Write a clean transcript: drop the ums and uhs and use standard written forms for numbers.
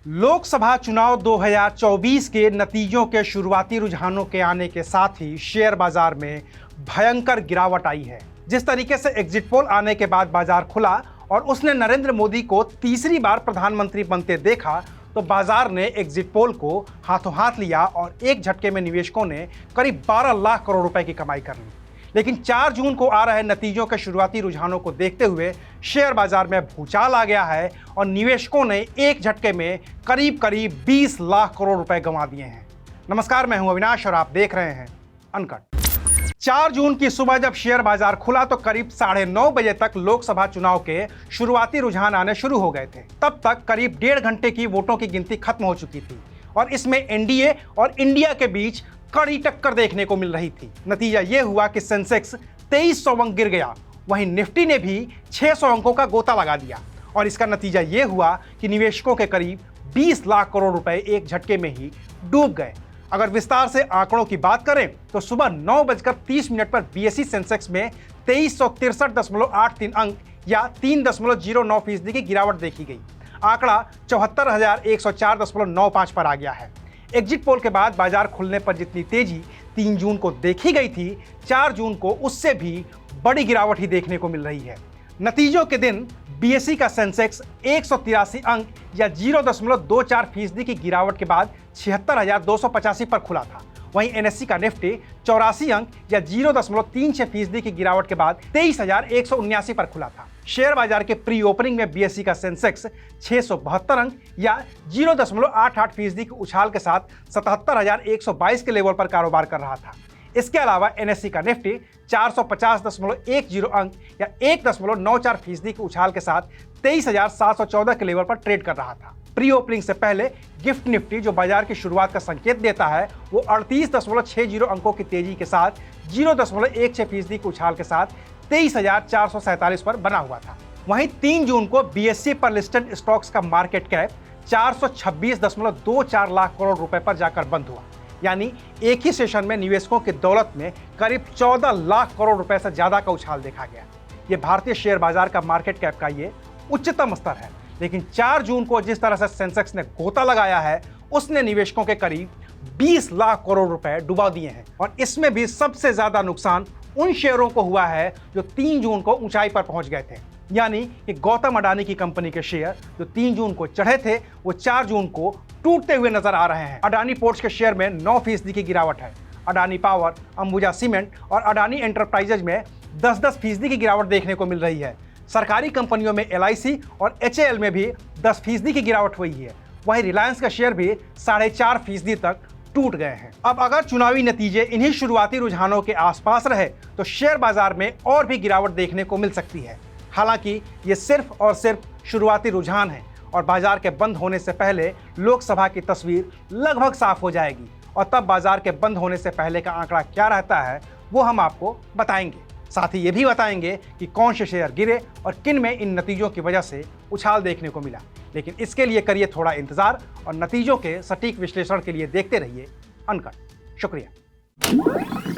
लोकसभा चुनाव 2024 के नतीजों के शुरुआती रुझानों के आने के साथ ही शेयर बाजार में भयंकर गिरावट आई है। जिस तरीके से एग्जिट पोल आने के बाद बाजार खुला और उसने नरेंद्र मोदी को तीसरी बार प्रधानमंत्री बनते देखा, तो बाजार ने एग्जिट पोल को हाथों हाथ लिया और एक झटके में निवेशकों ने करीब 12 लाख करोड़ रुपए की कमाई कर ली। लेकिन 4 जून को आ रहे नतीजों के शुरुआती रुझानों को देखते हुए शेयर बाजार में भूचाल आ गया है और निवेशकों ने एक झटके में करीब 20 लाख करोड़ रुपए गंवा दिए हैं। नमस्कार, मैं हूं अविनाश और आप देख रहे हैं अनकट। 4 जून की सुबह जब शेयर बाजार खुला तो करीब 9:30 बजे तक लोकसभा चुनाव के शुरुआती रुझान आने शुरू हो गए थे। तब तक करीब 1.5 घंटे की वोटों की गिनती खत्म हो चुकी थी और इसमें एनडीए और इंडिया के बीच कड़ी टक्कर देखने को मिल रही थी। नतीजा यह हुआ कि सेंसेक्स 2300 अंक गिर गया, वहीं निफ्टी ने भी 600 अंकों का गोता लगा दिया और इसका नतीजा यह हुआ कि निवेशकों के करीब 20 लाख करोड़ रुपए एक झटके में ही डूब गए। अगर विस्तार से आंकड़ों की बात करें तो सुबह 9:30 पर बीएसई सेंसेक्स में 2363.83 अंक या 3.09% की गिरावट देखी गई। आंकड़ा 74,104.95 पर आ गया है। एग्जिट पोल के बाद बाजार खुलने पर जितनी तेजी 3 जून को देखी गई थी, 4 जून को उससे भी बड़ी गिरावट ही देखने को मिल रही है। नतीजों के दिन बीएसई का सेंसेक्स 183 अंक या 0.24% की गिरावट के बाद 76,285 पर खुला था। वहीं एनएससी का निफ्टी 84 अंक या 0.36% की गिरावट के बाद 23,179 पर खुला था। शेयर बाजार के प्री ओपनिंग में बीएसई का सेंसेक्स 672 अंक या 0.88% की उछाल के साथ 77,122 के लेवल पर कारोबार कर रहा था। इसके अलावा एनएससी का निफ्टी 450.10 अंक या 1.94% की उछाल के साथ 23,714 के लेवल पर ट्रेड कर रहा था। प्री ओपनिंग से पहले गिफ्ट निफ्टी, जो बाजार की शुरुआत का संकेत देता है, वो 38.60 अंकों की तेजी के साथ 0.16% की उछाल के साथ 23,447 पर बना हुआ था। वहीं 3 जून को बीएसई पर लिस्टेड स्टॉक्स का मार्केट कैप 426.24 लाख करोड़ रुपए पर जाकर बंद हुआ। यानी एक ही सेशन में निवेशकों की दौलत में करीब 14 लाख करोड़ रुपए से ज्यादा का उछाल देखा गया। ये भारतीय शेयर बाजार का मार्केट कैप का ये उच्चतम स्तर है। लेकिन 4 जून को जिस तरह से सेंसेक्स ने गोता लगाया है, उसने निवेशकों के करीब 20 लाख करोड़ रुपए डुबा दिए हैं और इसमें भी सबसे ज्यादा नुकसान उन शेयरों को हुआ है जो 3 जून को ऊंचाई पर पहुंच गए थे। यानी कि गौतम अडानी की कंपनी के शेयर जो 3 जून को चढ़े थे, वो 4 जून को टूटते हुए नजर आ रहे हैं। अडानी पोर्ट्स के शेयर में 9% की गिरावट है। अडानी पावर, अंबुजा सीमेंट और अडानी एंटरप्राइजेज में 10% की गिरावट देखने को मिल रही है। सरकारी कंपनियों में एलआईसी और एचएएल में भी 10% की गिरावट हुई है। वहीं रिलायंस का शेयर भी 4.5% तक टूट गए हैं। अब अगर चुनावी नतीजे इन्हीं शुरुआती रुझानों के आसपास रहे तो शेयर बाजार में और भी गिरावट देखने को मिल सकती है। हालांकि ये सिर्फ और सिर्फ शुरुआती रुझान है और बाजार के बंद होने से पहले लोकसभा की तस्वीर लगभग साफ हो जाएगी और तब बाजार के बंद होने से पहले का आंकड़ा क्या रहता है वो हम आपको बताएंगे। साथ ही ये भी बताएंगे कि कौन से शेयर गिरे और किन में इन नतीजों की वजह से उछाल देखने को मिला। लेकिन इसके लिए करिए थोड़ा इंतजार और नतीजों के सटीक विश्लेषण के लिए देखते रहिए अनकट। शुक्रिया।